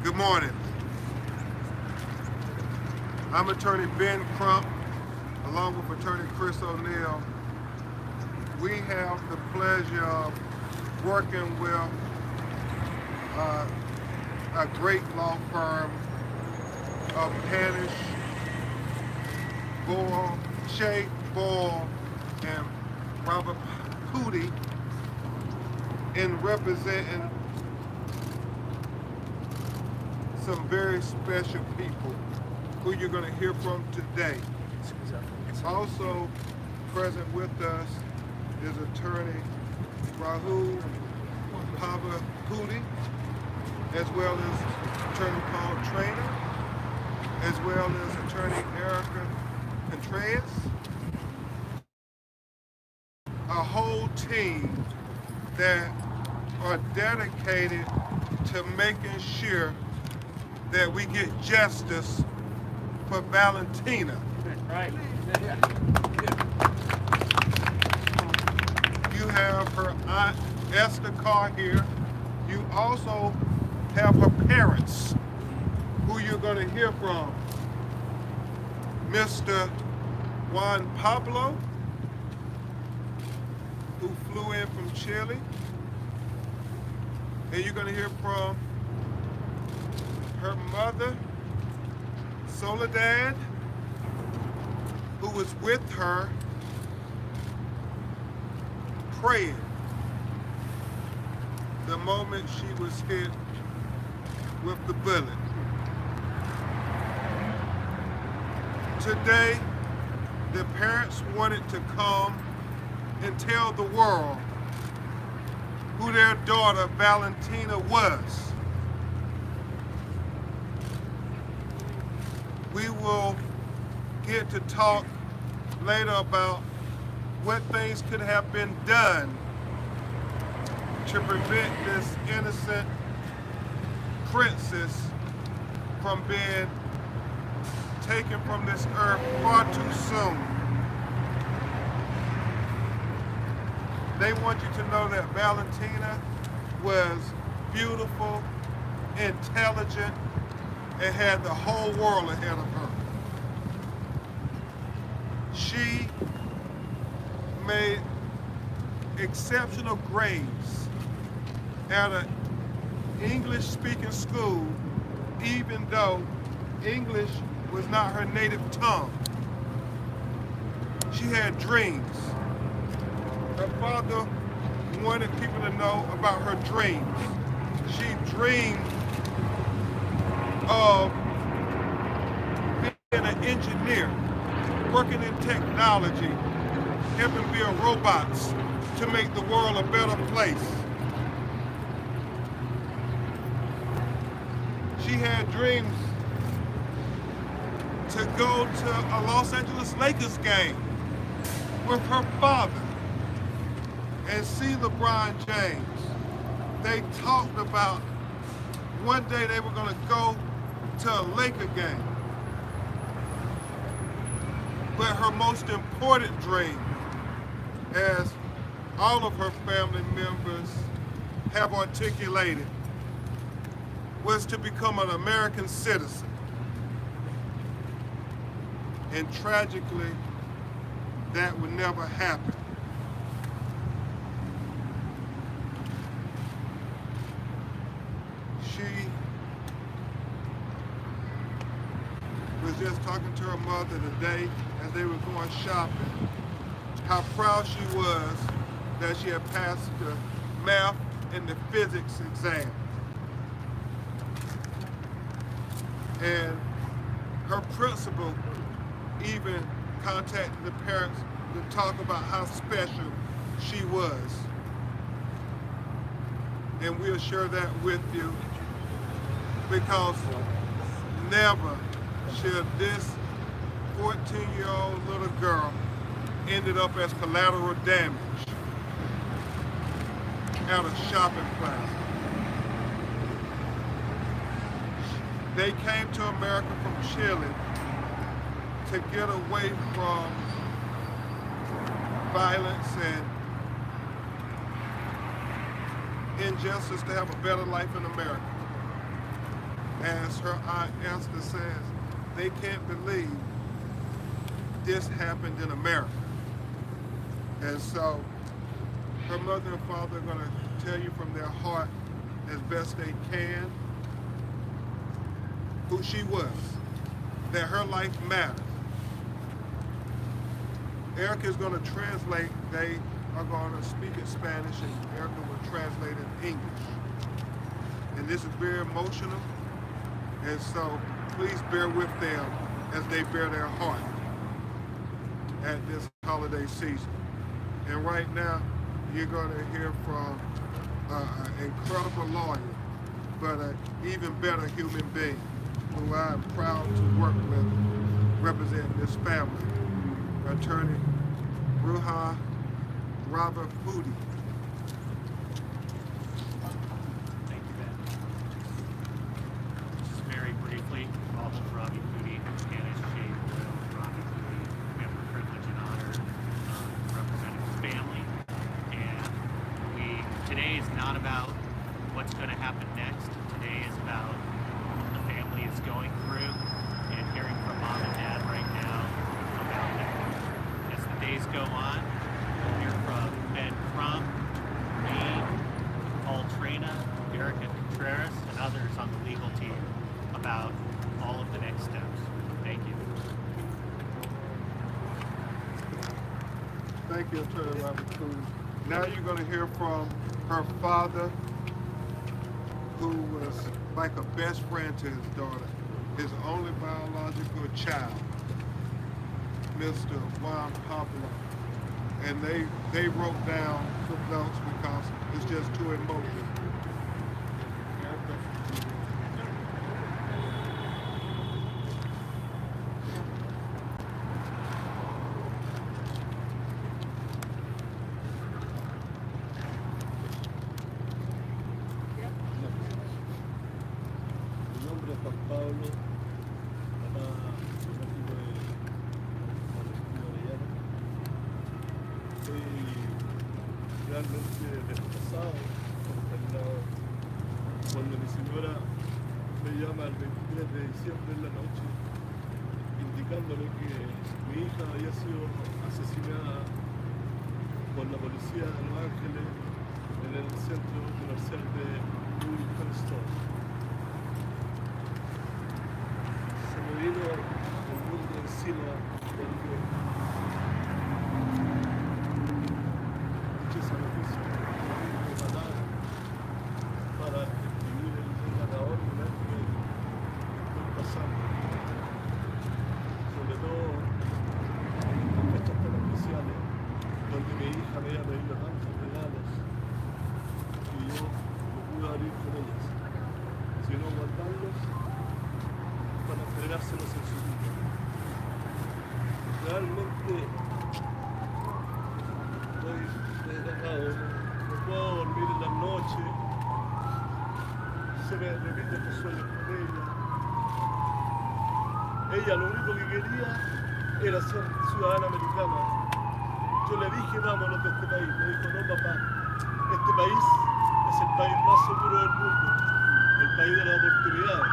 Good morning. I'm Attorney Ben Crump, along with Attorney Chris O'Neill. We have the pleasure of working with a great law firm of Panish, Boyle, Shea, Boyle, and Robert Pooty in representing some very special people who you're going to hear from today. Also present with us is Attorney Rahul Pavaputi, as well as Attorney Paul Trainer, as well as Attorney Erica Contreras. A whole team that are dedicated to making sure that we get justice for Valentina. Right. You have her aunt Esther Carr here. You also have her parents, who you're going to hear from. Mr. Juan Pablo, who flew in from Chile. And you're going to hear from her mother, Soledad, who was with her praying the moment she was hit with the bullet. Today, the parents wanted to come and tell the world who their daughter Valentina was. We will get to talk later about what things could have been done to prevent this innocent princess from being taken from this earth far too soon. They want you to know that Valentina was beautiful, intelligent, and had the whole world ahead of her. She made exceptional grades at an English-speaking school, even though English was not her native tongue. She had dreams. Her father wanted people to know about her dreams. She dreamed of being an engineer, working in technology, helping build robots to make the world a better place. She had dreams to go to a Los Angeles Lakers game with her father and see LeBron James. They talked about one day they were going to go to a Laker game. But her most important dream, as all of her family members have articulated, was to become an American citizen. And tragically, that would never happen. She was just talking to her mother today as they were going shopping, how proud she was that she had passed the math and the physics exam. And her principal even contacted the parents to talk about how special she was. And we'll share that with you because never should this 14-year-old little girl ended up as collateral damage at a shopping plaza. They came to America from Chile to get away from violence and injustice, to have a better life in America. As her aunt Esther says, they can't believe this happened in America. And so her mother and father are going to tell you from their heart as best they can who she was, that her life mattered. Erica is going to translate. They are going to speak in Spanish and Erica will translate in English. And this is very emotional, and so please bear with them as they bear their heart at this holiday season. And right now, you're going to hear from an incredible lawyer, but an even better human being who I'm proud to work with, representing this family, Attorney Ruha Robert Foodie. Thank you, Ben. Just very briefly, Robert Robbie Foodie, Spanish Shade Robbie Foodie. We have the privilege and honor of representing the family. And today is not about what's going to happen next. Today is about what the family is going through and hearing from mom and dad right now about that. As the days go on, we'll hear from Ben Crump, me, Paul Trina, Erica Contreras, and others on the legal team about all of the next steps. Thank you. Thank you, Attorney Robert Foodie. Now you're going to hear from her father, who was like a best friend to his daughter, his only biological child, Mr. Juan Pablo. And they wrote down some notes because it's just too emotional. Mi nombre es Juan Pablo, papá nativo de Orellana. Estoy realmente desplazado, consternado, cuando mi señora me llama el 23 de diciembre en la noche, indicándome que mi hija había sido asesinada por la policía de Los Ángeles en el centro comercial de Wilton. Se me vino el mundo encima porque escuché esa noticia, me mataron para escribir el ganador que estoy pasando. Sobre todo en fechas tan especiales, donde mi hija me había pedido tantos regalos y yo no pude abrir con ellas, sino guardarlos para entregárselos en su vida. Realmente estoy desgarrado, no puedo dormir en las noches, se me repiten estos sueños con ella. Ella lo único que quería era ser ciudadana americana. Yo le dije, vámonos de este país. Me dijo, no papá, este país es el país más seguro del mundo, el país de las oportunidades.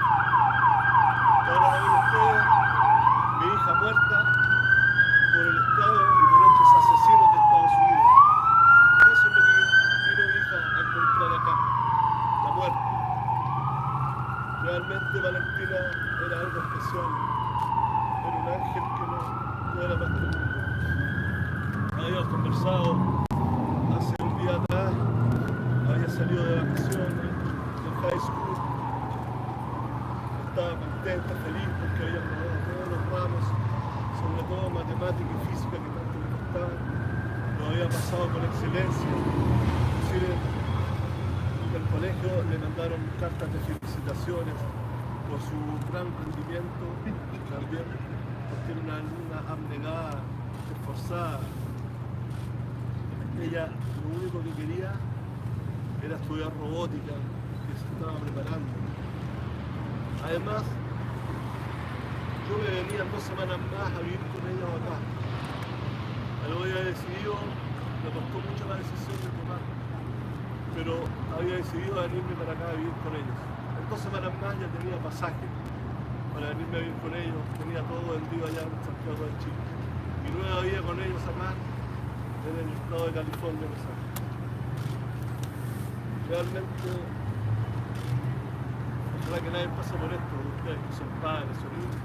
Ahora ven ustedes, mi hija muerta por el Estado y por estos asesinos de Estados Unidos. Eso es lo que vino mi hija a encontrar acá, la muerte. Realmente Valentina era algo especial, era un ángel que no era más que el mundo. Habíamos conversado hace un día atrás, había salido de vacaciones, de high school. Estaba contenta, feliz porque había aprobado todos los ramos, sobre todo matemática y física que tanto me costaban. Nos había había pasado con excelencia. Inclusive del colegio le mandaron cartas de felicitaciones por su gran rendimiento también, porque era una alumna abnegada, esforzada. Ella lo único que quería era estudiar robótica, que se estaba preparando. Además, yo me venía 2 semanas más a vivir con ella acá. Lo había decidido, me costó mucho la decisión de tomar, pero había decidido venirme para acá a vivir con ellos. En 2 semanas más ya tenía pasaje para venirme a vivir con ellos, tenía todo vendido allá en Santiago de Chile. Mi nueva vida con ellos acá, en el estado de California, Los Ángeles. Realmente, ojalá que nadie pase por esto, ustedes que son padres, son hijos,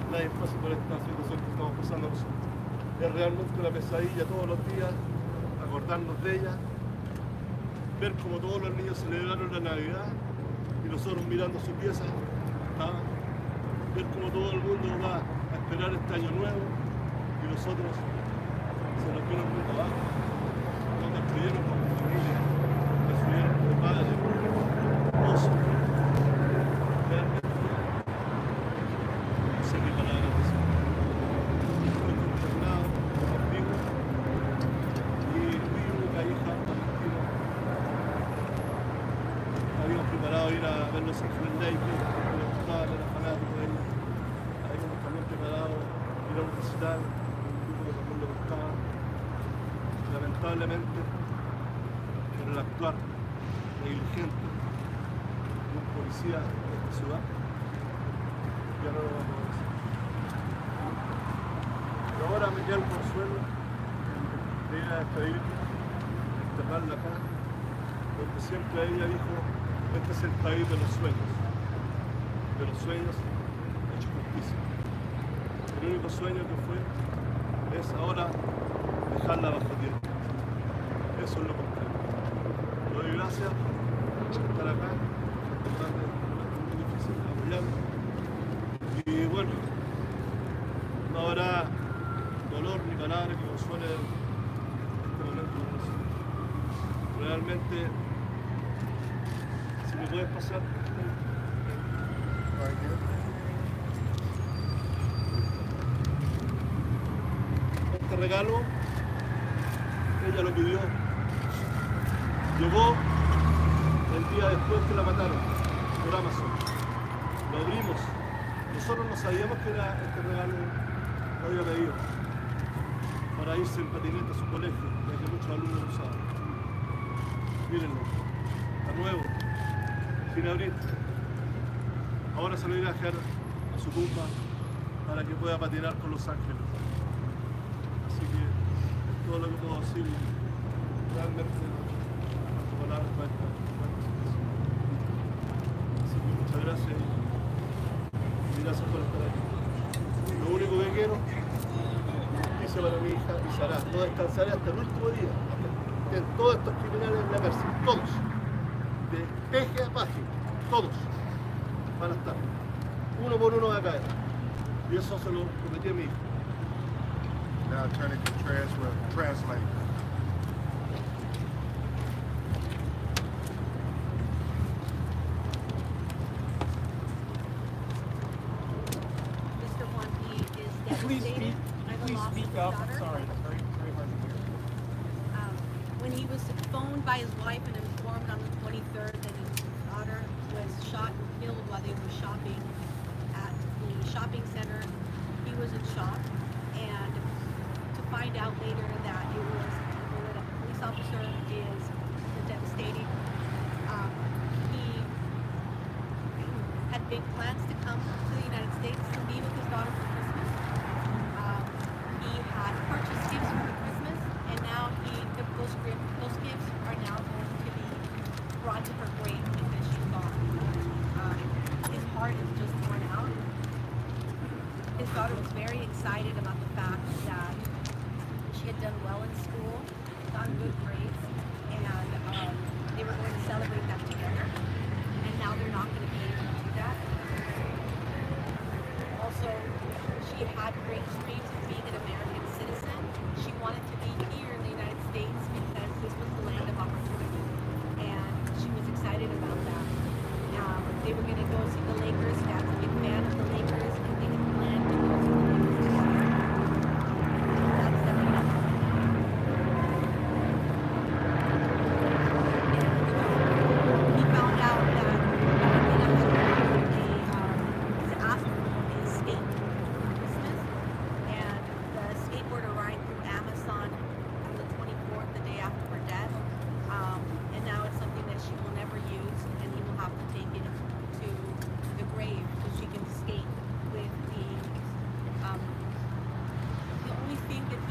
nadie pase por esta situación que estamos pasando nosotros. Es realmente una pesadilla todos los días, acordarnos de ella, ver como todos los niños celebraron la Navidad y nosotros mirando su pieza, ver como todo el mundo va a esperar este año nuevo y nosotros se nos vieron muy abajo, nos destruyeron como familia, nos destruyeron como padres, esposos. Realmente, no sé qué palabras decir. Estoy consternado, contigo, y mi única hija, Valentina, habíamos preparado ir a ver Los Ángeles Lakers, porque le gustaba, era fanático de ella. Habíamos también preparado ir a un recital, un grupo que también le gustaba. Lamentablemente, por el actuar negligente de un policía de esta ciudad, ya no lo vamos a decir. Pero ahora me queda el consuelo de ir a despedirme, enterrarla acá, donde siempre ella dijo, este es el país de los sueños hechos justicia. El único sueño que fue es ahora dejarla bajo tierra. Eso es lo contrario. Le doy gracias por estar acá, es muy difícil apoyarme. Y bueno, no habrá dolor ni palabra que consuele este momento de nosotros. Realmente, si me puedes pasar este regalo, ella lo pidió, llegó el día después que la mataron por Amazon, lo abrimos, nosotros no sabíamos que era este regalo, lo había pedido para irse en patineta a su colegio, ya que muchos alumnos lo usaban. Mírenlo, está nuevo, sin abrir. Ahora se lo irá a dejar a su tumba para que pueda patinar con Los Ángeles. Así que es todo lo que puedo decir. Realmente no tengo palabras para esta situación. Así que muchas gracias y gracias por estar aquí. Lo único que quiero es justicia para mi hija y Sara. No descansaré hasta el último día. Hasta todos estos criminales en la cárcel, todos. De eje a página, todos. Van a estar. Uno por uno va a caer. Y eso se lo prometí a mi hijo. Now turning to translate. Mr. Juan, he is Please devastated by the please loss of speak his up. daughter. Sorry, it's very, very hard to hear. When he was phoned by his wife and informed on the 23rd that his daughter was shot and killed while they were shopping at the shopping center, he was in shock. And to find out later that it was a police officer is devastating. He had big plans to come to the United States to be with his daughter for Christmas. He had purchased gifts for Christmas, and now those gifts are now going to be brought to her grave because she's gone. His heart is just torn out. His daughter was very excited about the fact that she had done well in school, gotten good grades, and they were going to celebrate that together. And now they're not going to be able to do that. Also, she had great dreams of being an American citizen. She wanted to be here in the United States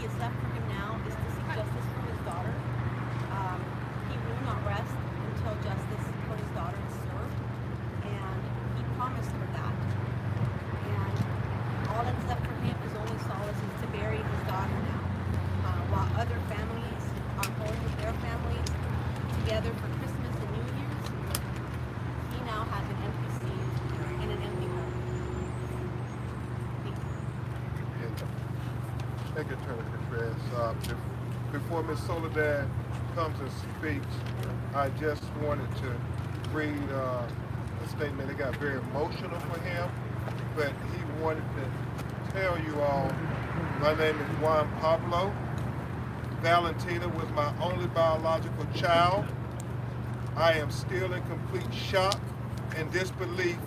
is left for him now is to seek justice for his daughter. He will not rest until justice for his daughter is served, and he promised her that. And all that's left for him is only solace is to bury his daughter now. While other families are home with their families together for Christmas and New Year's, he now has an empty seat and an empty home. Thank you. Thank you, Attorney Contreras. Before Ms. Soledad comes and speaks, I just wanted to read a statement. It got very emotional for him, but he wanted to tell you all, my name is Juan Pablo. Valentina was my only biological child. I am still in complete shock and disbelief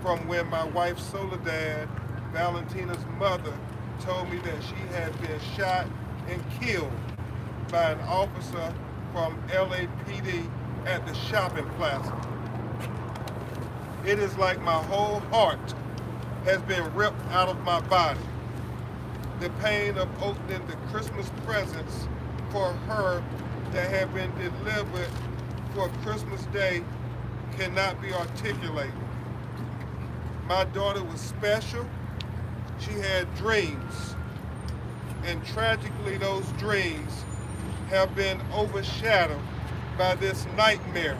from when my wife Soledad, Valentina's mother, told me that she had been shot and killed by an officer from LAPD at the shopping plaza. It is like my whole heart has been ripped out of my body. The pain of opening the Christmas presents for her that have been delivered for Christmas Day cannot be articulated. My daughter was special. She had dreams. And tragically, those dreams have been overshadowed by this nightmare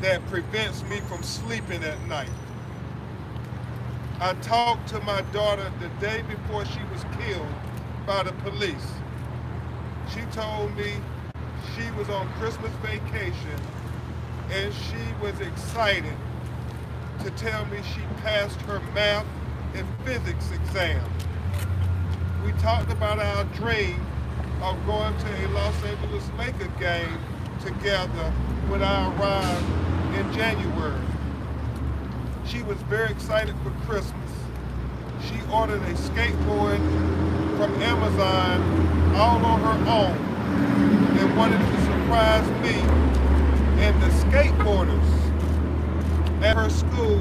that prevents me from sleeping at night. I talked to my daughter the day before she was killed by the police. She told me she was on Christmas vacation and she was excited to tell me she passed her math and physics exam. We talked about our dream of going to a Los Angeles Lakers game together when I arrived in January. She was very excited for Christmas. She ordered a skateboard from Amazon all on her own and wanted to surprise me and the skateboarders at her school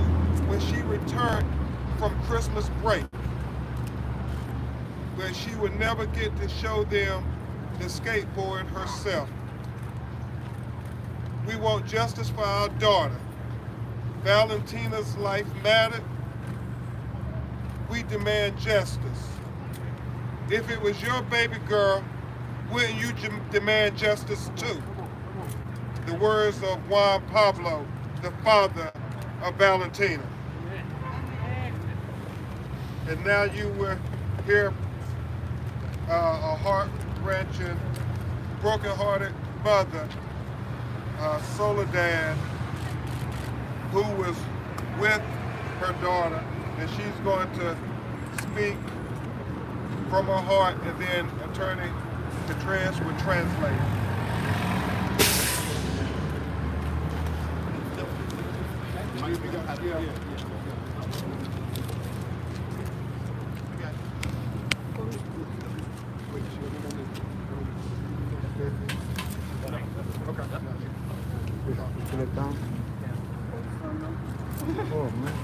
when she returned from Christmas break. But she would never get to show them the skateboard herself. We want justice for our daughter. Valentina's life mattered. We demand justice. If it was your baby girl, wouldn't you demand justice too? The words of Juan Pablo, the father of Valentina. And now you will hear a heart-wrenching, broken-hearted mother, Soledad, who was with her daughter, and she's going to speak from her heart, and then Attorney Contreras will translate.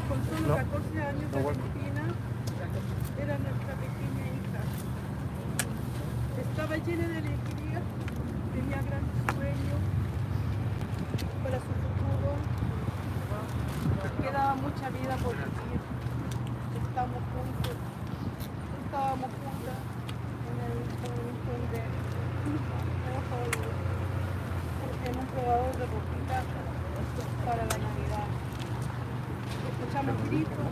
Con solo 14 años, Valentina era nuestra pequeña hija. Estaba llena de alegría, tenía grandes sueños para su futuro. Quedaba mucha vida por vivir. Estábamos juntas en un probador de ropita para la Navidad. Escuchamos gritos,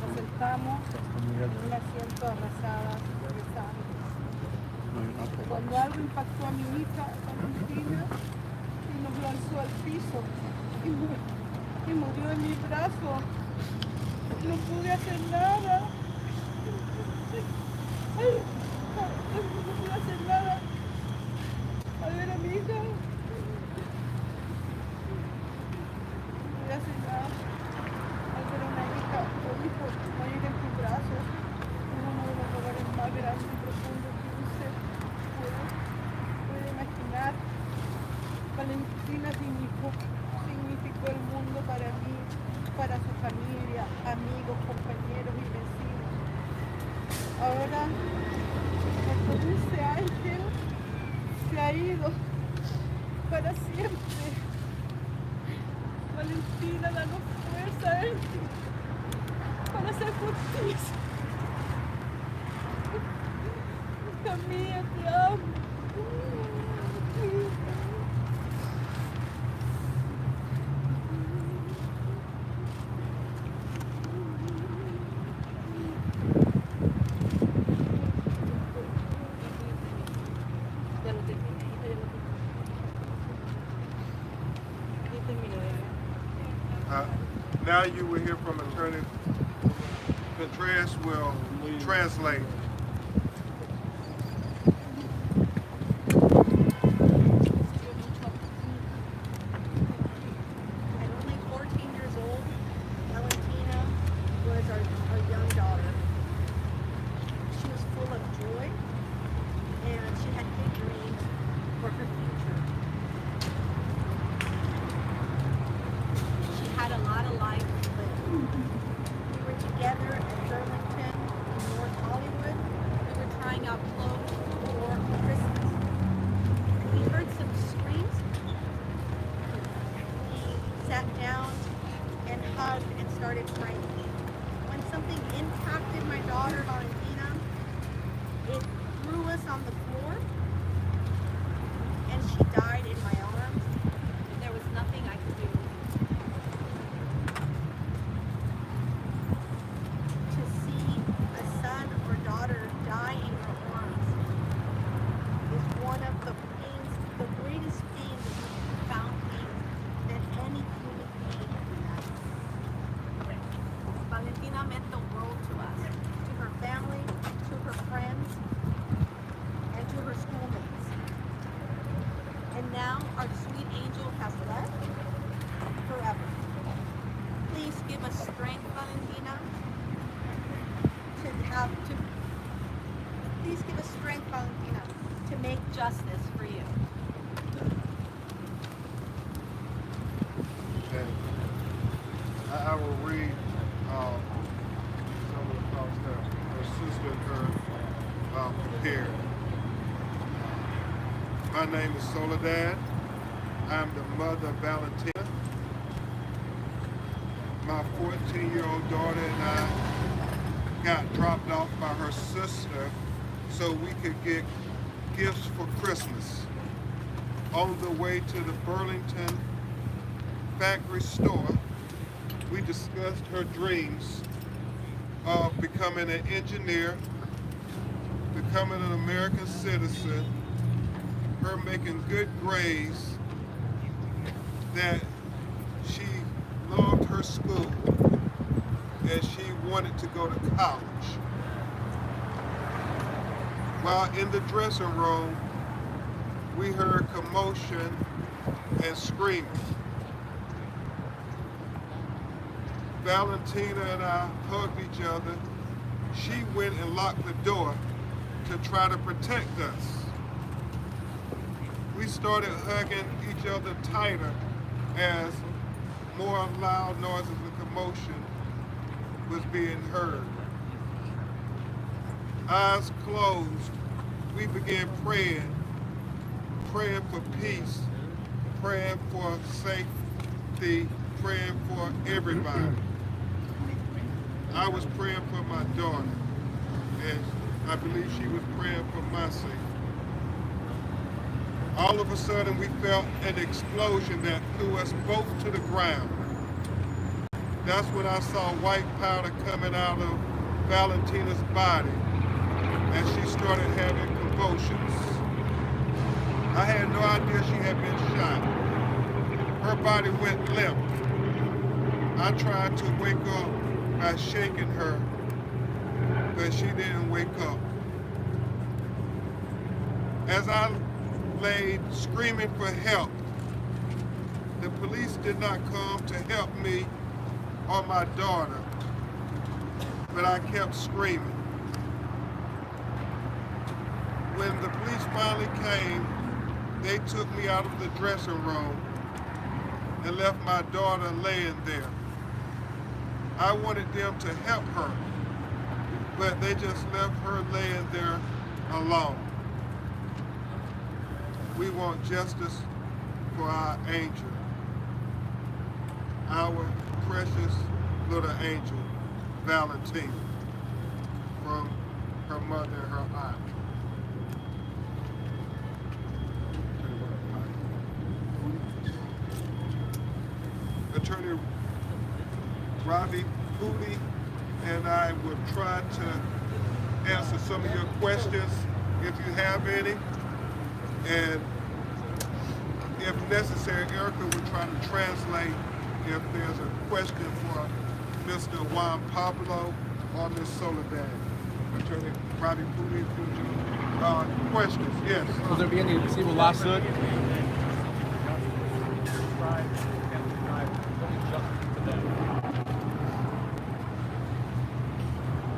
nos sentamos en un asiento abrazadas de sangre. Cuando algo impactó a mi hija, Valentina, y nos lanzó al piso y murió en mis brazos, no pude hacer nada. No pude hacer nada. A ver, amiga. Al ver a una hija o hijo morir en tus brazos, es uno de los dolores más grandes y profundos que un ser puede imaginar. Valentina significó el mundo para mí, para su familia, amigos, compañeros y vecinos. Ahora el dulce ángel se ha ido para siempre. Valentina, danos fuerza, ángel, para hacer justicia. Hija mía, te amo. Ya lo terminé, hija, ya lo terminé. Ya terminé, bebé. Now you will hear from Attorney Contreras will translate. At only 14 years old, Valentina was our young daughter. She was full of joy, and she had big dreams for her future. She had a lot of life to live. We were together at Burlington in North Hollywood. We were trying out clothes for Christmas. We heard some screams. We sat down and hugged and started praying. When something impacted my daughter Valentina, it threw us on the floor, and she died in my arms, and there was nothing I could do. To see a son or daughter die in your arms is one of the pains, the greatest pain, the most profound pain that any human being can have. Valentina meant the world to us, to her family, to her friends, and to her schoolmates. And now our sweet angel has left forever. Please give us strength, Valentina, please give us strength, Valentina, to make justice for you. And I will read some of the thoughts that her sister and her prepared. My name is Soledad. I'm the mother of Valentina. My 14-year-old daughter and I got dropped off by her sister so we could get gifts for Christmas. On the way to the Burlington factory store, we discussed her dreams of becoming an engineer, becoming an American citizen, her making good grades, that she loved her school, and she wanted to go to college. While in the dressing room, we heard commotion and screaming. Valentina and I hugged each other. She went and locked the door to try to protect us. We started hugging each other tighter as more loud noises and commotion was being heard. Eyes closed, we began praying for peace, praying for safety, praying for everybody. I was praying for my daughter, and I believe she was praying for my safety. All of a sudden, we felt an explosion that threw us both to the ground. That's when I saw white powder coming out of Valentina's body, and she started having convulsions. I had no idea she had been shot. Her body went limp. I tried to wake up by shaking her, but she didn't wake up. As I laid screaming for help, the police did not come to help me or my daughter, but I kept screaming. When the police finally came, they took me out of the dressing room and left my daughter laying there. I wanted them to help her, but they just left her laying there alone. We want justice for our angel, our precious little angel, Valentina, from her mother and her aunt. Attorney Robbie Cooley and I will try to answer some of your questions if you have any. And if necessary, Erica will try to translate if there's a question for Mr. Juan Pablo or Ms. Soledad. Attorney Robbie Cooley, questions? Yes. Will there be any civil lawsuit?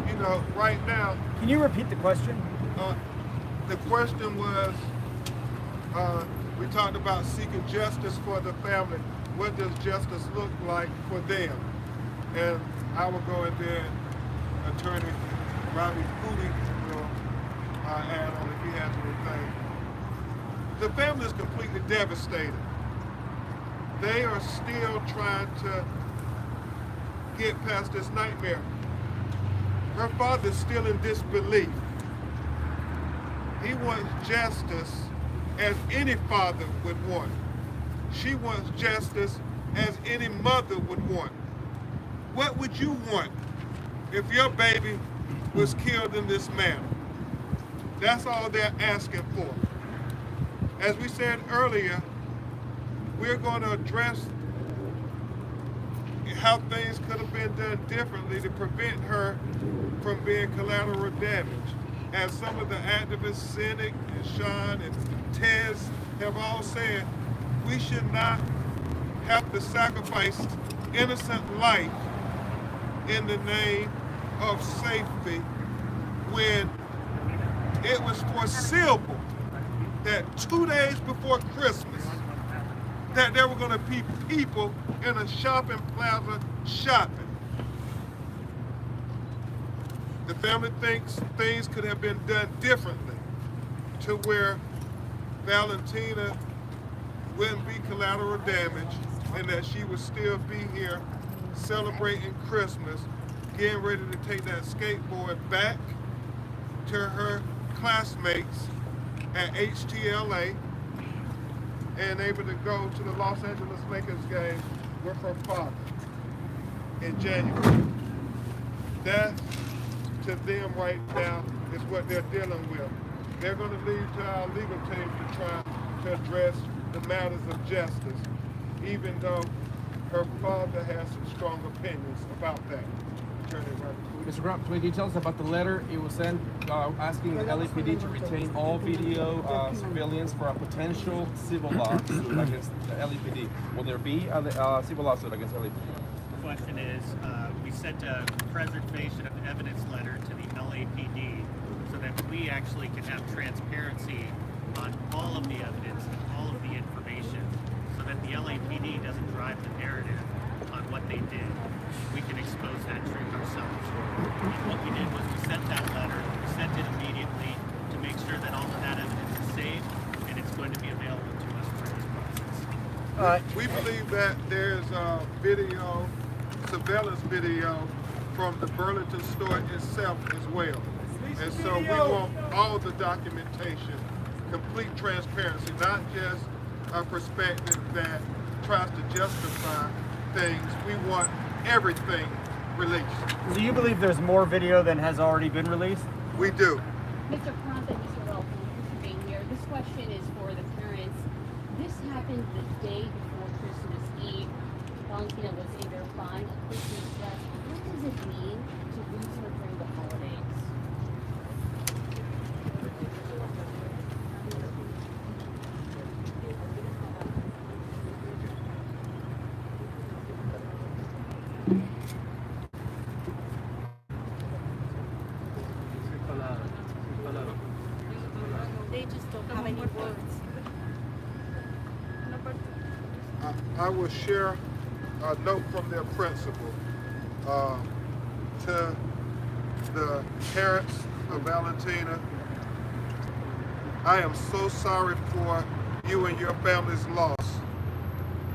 You know, right now, Can you repeat the question? the question was, we talked about seeking justice for the family. What does justice look like for them? And I will go in there, Attorney Robbie Cooley will add on if he has anything. The family is completely devastated. They are still trying to get past this nightmare. Her father's still in disbelief. He wants justice as any father would want. She wants justice as any mother would want. What would you want if your baby was killed in this manner? That's all they're asking for. As we said earlier, we're going to address how things could have been done differently to prevent her from being collateral damage. As some of the activists, Cynic and Sean and Tez have all said, we should not have to sacrifice innocent life in the name of safety when it was foreseeable that 2 days before Christmas that there were going to be people in a shopping plaza shopping. The family thinks things could have been done differently to where Valentina wouldn't be collateral damage and that she would still be here celebrating Christmas, getting ready to take that skateboard back to her classmates at HTLA and able to go to the Los Angeles Lakers game with her father in January. That, to them right now, is what they're dealing with. They're going to leave to our legal team to try to address the matters of justice, even though her father has some strong opinions about that. Mr. Grant, can you tell us about the letter it was sent asking the LAPD to retain all video surveillance for a potential civil lawsuit against the LAPD? Will there be a civil lawsuit against LAPD? The question is, we sent a preservation of evidence letter to the LAPD so that we actually can have transparency on all of the evidence and all of the information so that the LAPD doesn't drive the narrative on what they did. We can expose that truth ourselves. And what we did was we sent that letter, we sent it immediately to make sure that all of that evidence is safe and it's going to be available to us through this process. We believe that there's video, surveillance video from the Burlington store itself as well. And so we want all the documentation, complete transparency, not just a perspective that tries to justify things. We want everything released. Do you believe there's more video than has already been released? We do. Mr. Peralta, Mr. Welcome, thank you for being here. This question is for the parents. This happened the day before Christmas Eve. Valentina was either buying a Christmas dress. What does it mean to lose her during the holidays? They just don't have any words. I will share a note from their principal to the parents of Valentina. I am so sorry for you and your family's loss.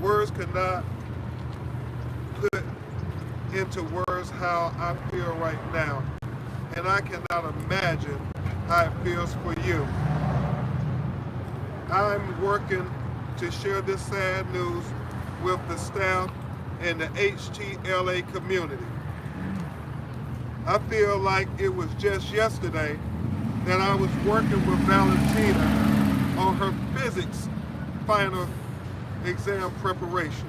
Words cannot put into words how I feel right now, and I cannot imagine how it feels for you. I'm working to share this sad news with the staff and the HTLA community. I feel like it was just yesterday that I was working with Valentina on her physics final exam preparation.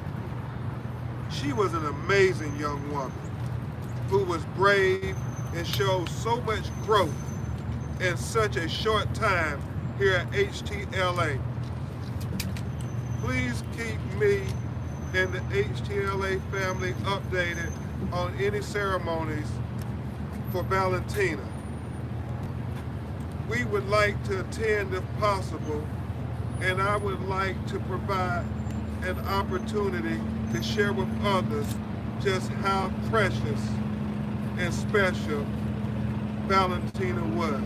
She was an amazing young woman who was brave and showed so much growth in such a short time here at HTLA. Please keep me and the HTLA family updated on any ceremonies for Valentina. We would like to attend if possible, and I would like to provide an opportunity to share with others just how precious and special Valentina was.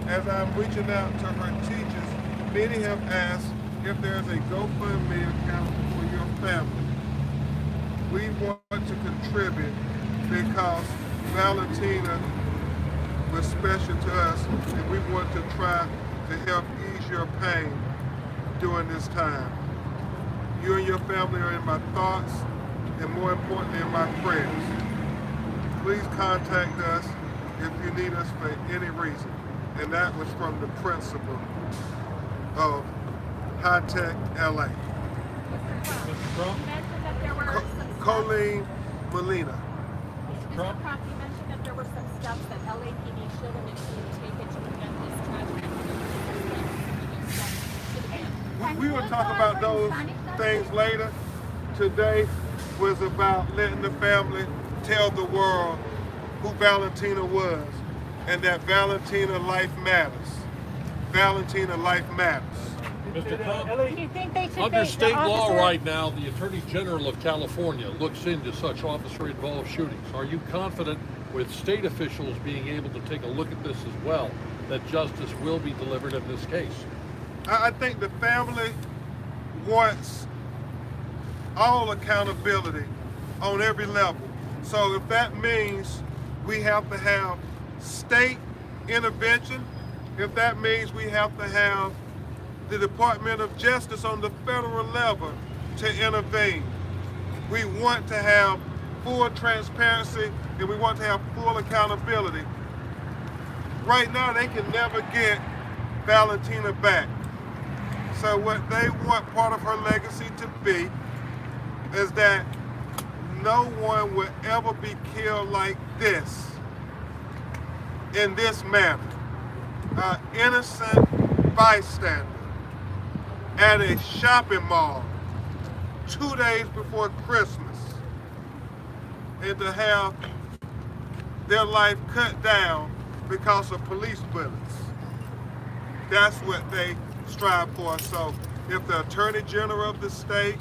As I'm reaching out to her teachers, many have asked if there's a GoFundMe account for your family. We want to contribute because Valentina was special to us, and we want to try to help ease your pain during this time. You and your family are in my thoughts, and more importantly, in my prayers. Please contact us if you need us for any reason. And that was from the principal of High Tech LA. Mr. Trump? You mentioned that there were Colleen Molina. Mr. Crump, you mentioned that there were some steps that LAPD should have initially taken to prevent this tragedy. We will talk about those things later. Today was about letting the family tell the world who Valentina was and that Valentina life matters. Valentina life matters. Mr. Trump? Do you think they should Under take the state law officer- right now, the Attorney General of California looks into such officer-involved shootings. Are you confident with state officials being able to take a look at this as well, that justice will be delivered in this case? I think the family wants all accountability on every level. So if that means we have to have state intervention, if that means we have to have the Department of Justice on the federal level to intervene. We want to have full transparency and we want to have full accountability. Right now, they can never get Valentina back. So what they want part of her legacy to be is that no one will ever be killed like this, in this manner. An innocent bystander at a shopping mall 2 days before Christmas, and to have their life cut down because of police bullets. That's what they strive for. So if the Attorney General of the state,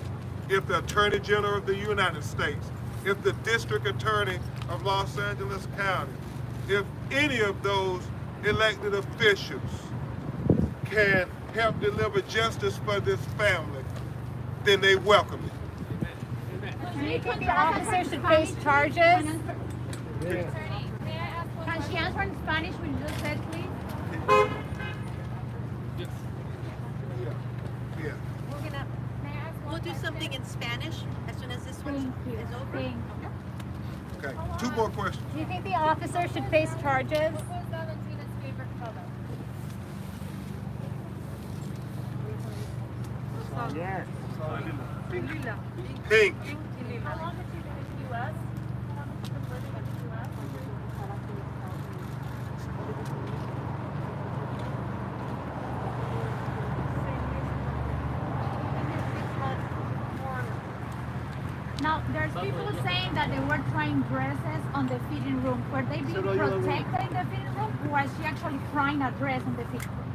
if the Attorney General of the United States, if the District Attorney of Los Angeles County, if any of those elected officials can help deliver justice for this family, then they welcome it. Do you think the officer should face charges? Attorney, may I ask one Can she answer in Spanish when you just said, please? Yeah. We're gonna, May I ask one we'll do question? something in Spanish as soon as this one Thank you. is over. Thank Okay. 2 more questions. Do you think the officer should face charges? What was Valentina's favorite color? Yes. Pink. How long has she been in the U.S.? How long has she been living in the U.S.? Now, there's people saying that they were trying dresses on the fitting room. Were they being protected in the fitting room, or was she actually trying a dress in the fitting room?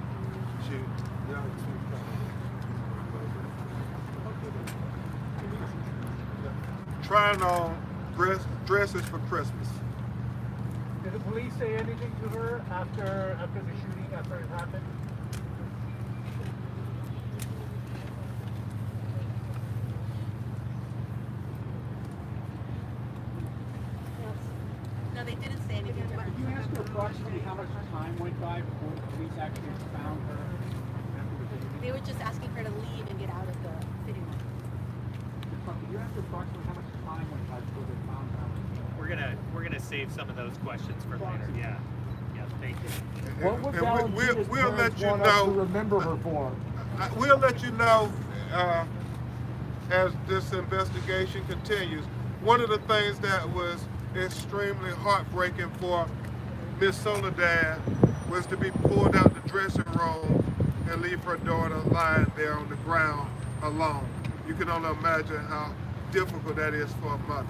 Trying on dresses for Christmas. Did the police say anything to her after the shooting, after it happened? No, they didn't say anything to her. Did you ask her approximately how much time went by before the police actually found her? They were just asking her to leave and get out of the fitting room. Did you ask her approximately how much time went by before they found her? We're gonna save some of those questions for later. Yeah. Yeah. Thank you. What would And Valentina's we'll let parents you want us to know. remember her for? We'll let you know as this investigation continues. One of the things that was extremely heartbreaking for Miss Soledad was to be pulled out the dressing room and leave her daughter lying there on the ground alone. You can only imagine how difficult that is for a mother.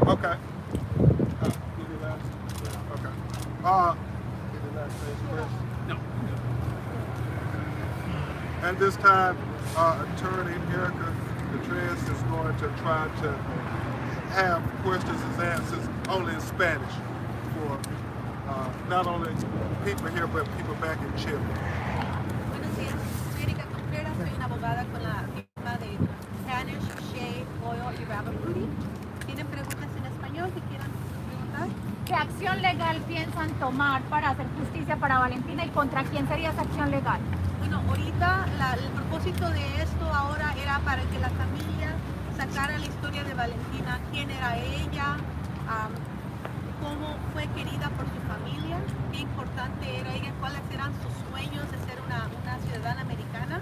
Okay. Okay. No. At this time, Attorney Erica Contreras is going to try to have questions and answers only in Spanish for not only people here, but people back in Chile. Buenos días, soy Erika Contreras, soy una abogada con la firma de Spanish, Shea, Oil y Rabbit Booty. ¿Tienen preguntas en español que quieran preguntar? ¿Qué acción legal piensan tomar para hacer justicia para Valentina y contra quién sería esa acción legal? Bueno, ahorita el propósito de esto ahora era para que la familia sacara la historia de Valentina, quién era ella, cómo fue querida por su familia, qué importante era ella, cuáles eran sus sueños de ser una ciudadana americana.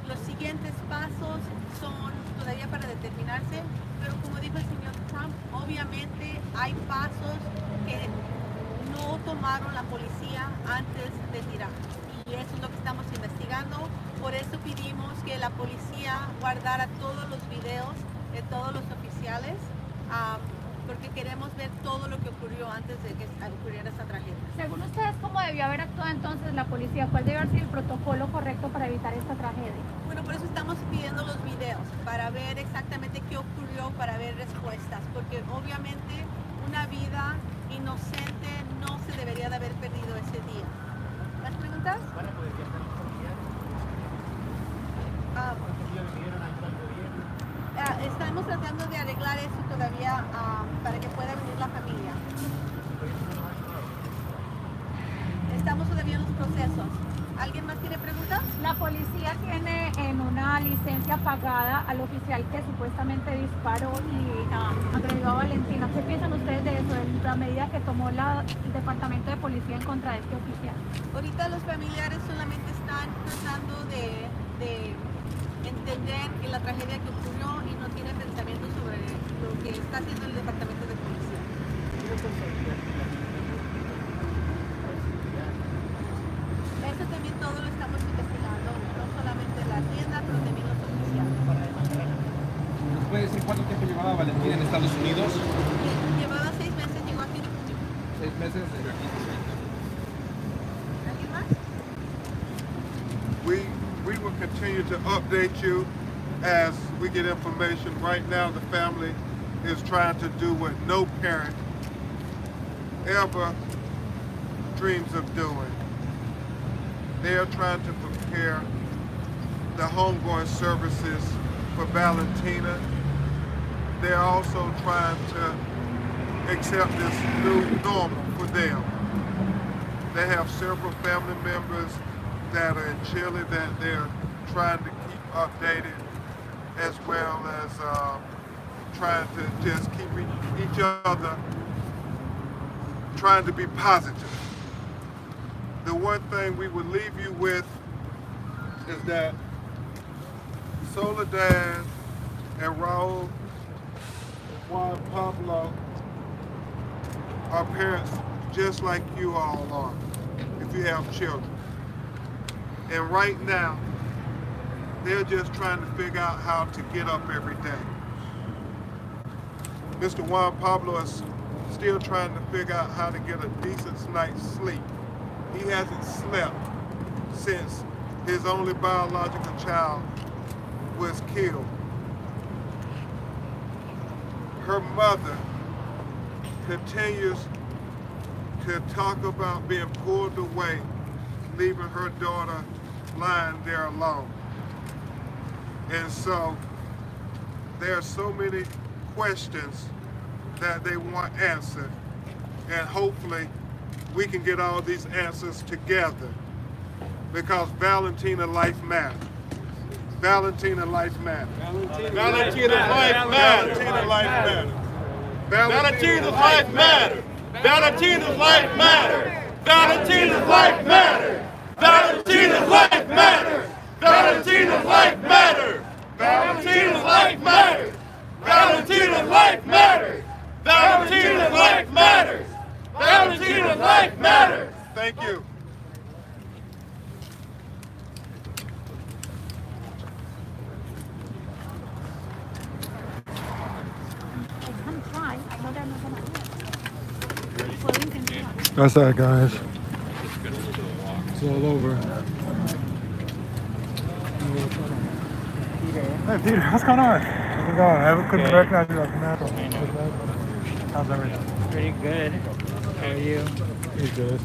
Los siguientes pasos son todavía para determinarse, pero como dijo el señor Trump, obviamente hay pasos que no tomaron la policía antes de tirar. Y eso es lo que estamos investigando. Por eso pedimos que la policía guardara todos los videos de todos los oficiales, porque queremos ver todo lo que ocurrió antes de que ocurriera esta tragedia. Según ustedes, ¿cómo debió haber actuado entonces la policía? ¿Cuál debe haber sido el protocolo correcto para evitar esta tragedia? Bueno, por eso estamos pidiendo los videos, para ver exactamente qué ocurrió, para ver respuestas, porque obviamente una vida inocente no se debería de haber perdido ese día. ¿Más preguntas? ¿Van a poder viajar los familiares? ¿Cuántos días vivieron actuando bien? Estamos tratando de arreglar eso todavía para que pueda venir la familia. Estamos todavía en los procesos. ¿Alguien más tiene preguntas? La policía tiene en una licencia pagada al oficial que supuestamente disparó y agredió a Valentina. ¿Qué piensan ustedes de eso, de la medida que tomó el departamento de policía en contra de este oficial? Ahorita los familiares solamente están tratando de entender que la tragedia que ocurrió y no tienen pensamiento sobre lo que está haciendo el departamento de policía. Eso también todo lo estamos investigando, no solamente la tienda, pero también los oficiales. ¿Nos puede decir cuánto tiempo llevaba Valentina en Estados Unidos? Llevaba 6 meses, llegó aquí en junio. 6 meses desde aquí. ¿Alguien más? We will continue to update you as we get information. Right now, the family is trying to do what no parent ever dreams of doing. They are trying to prepare the homegoing services for Valentina. They're also trying to accept this new normal for them. They have several family members that are in Chile that they're trying to keep updated, as well as trying to just keep each other, trying to be positive. The one thing we would leave you with is that Soledad and Raul Juan Pablo are parents just like you all are, if you have children. And right now, they're just trying to figure out how to get up every day. Mr. Juan Pablo is still trying to figure out how to get a decent night's sleep. He hasn't slept since his only biological child was killed. Her mother continues to talk about being pulled away, leaving her daughter lying there alone. And so there are so many questions that they want answered, and hopefully we can get all these answers together, because Valentina life matters. Valentina life matters. Valentina's life matters. Valentina life matters. Valentina's life matters. Valentina's life matters. Valentina's life matters. Valentina's life matters. Valentina's life matters. Valentina's life matters. Valentina's life matters. Valentina's life matters. Valentina's life matters. Thank you. That's that, guys. It's all over. Hey, Peter, what's going on? How's it going? I couldn't recognize you like Michael. How's everything? Pretty good. How are you? Pretty good.